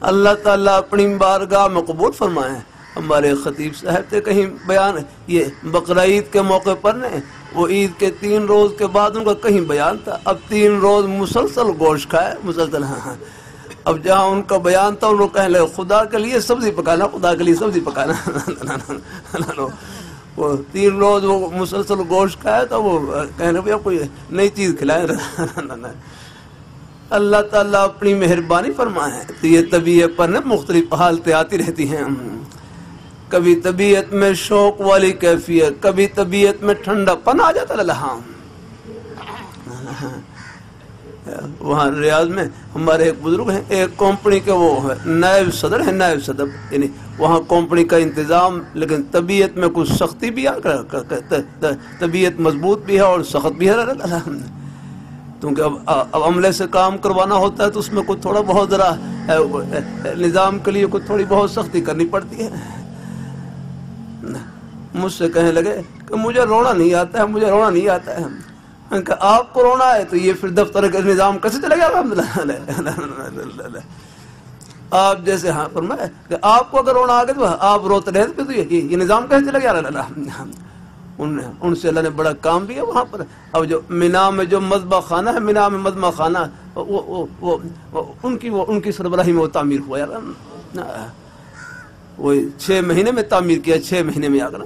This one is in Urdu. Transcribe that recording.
اللہ تعالیٰ اپنی بارگاہ میں قبول فرمائے۔ ہمارے خطیب صاحب تھے کہیں بیان، یہ بقرعید کے موقع پر نے وہ عید کے 3 روز کے بعد ان کا کہیں بیان تھا، اب 3 روز مسلسل گوشت کھائے مسلسل۔ ہاں اب جہاں ان کا بیان تھا ان لوگ کہنے لگے خدا کے لیے سبزی پکانا، خدا کے لیے سبزی پکانا۔ وہ 3 روز وہ مسلسل گوشت کھایا تو وہ کہنے لگے کوئی نئی چیز کھلائے۔ اللہ تعالیٰ اپنی مہربانی فرمائے تو یہ طبیعت پر نا مختلف حالتیں آتی رہتی ہیں، کبھی طبیعت میں شوق والی کیفیت، کبھی طبیعت میں ٹھنڈا پن آ جاتا ہے۔ وہاں ریاض میں ہمارے ایک بزرگ ہیں، ایک کمپنی کے وہ نائب صدر ہیں، نائب صدر یعنی وہاں کمپنی کا انتظام، لیکن طبیعت میں کچھ سختی بھی ہے، طبیعت مضبوط بھی ہے اور سخت بھی ہے، کیونکہ اب عملے سے کام کروانا ہوتا ہے تو اس میں کچھ تھوڑا بہت ذرا نظام کے لیے کچھ تھوڑی بہت سختی کرنی پڑتی ہے۔ مجھ سے کہنے لگے کہ مجھے رونا نہیں آتا ہے، مجھے رونا نہیں آتا ہے۔ کہ آپ کو رونا ہے تو یہ پھر دفتر کا نظام کیسے چلے گا؟ الحمدللہ آپ جیسے ہاں فرمایا کہ آپ کو اگر رونا آ گیا تو آپ روتے رہے تو یہ نظام کیسے چلے گا؟ ان سے اللہ نے بڑا کام بھی ہے وہاں پر۔ اب جو مینا میں جو مذبح خانہ ہے، مینا میں مذبح خانہ ان کی سربراہی میں وہ تعمیر ہوا یار، وہ 6 مہینے میں تعمیر کیا، 6 مہینے میں آ کر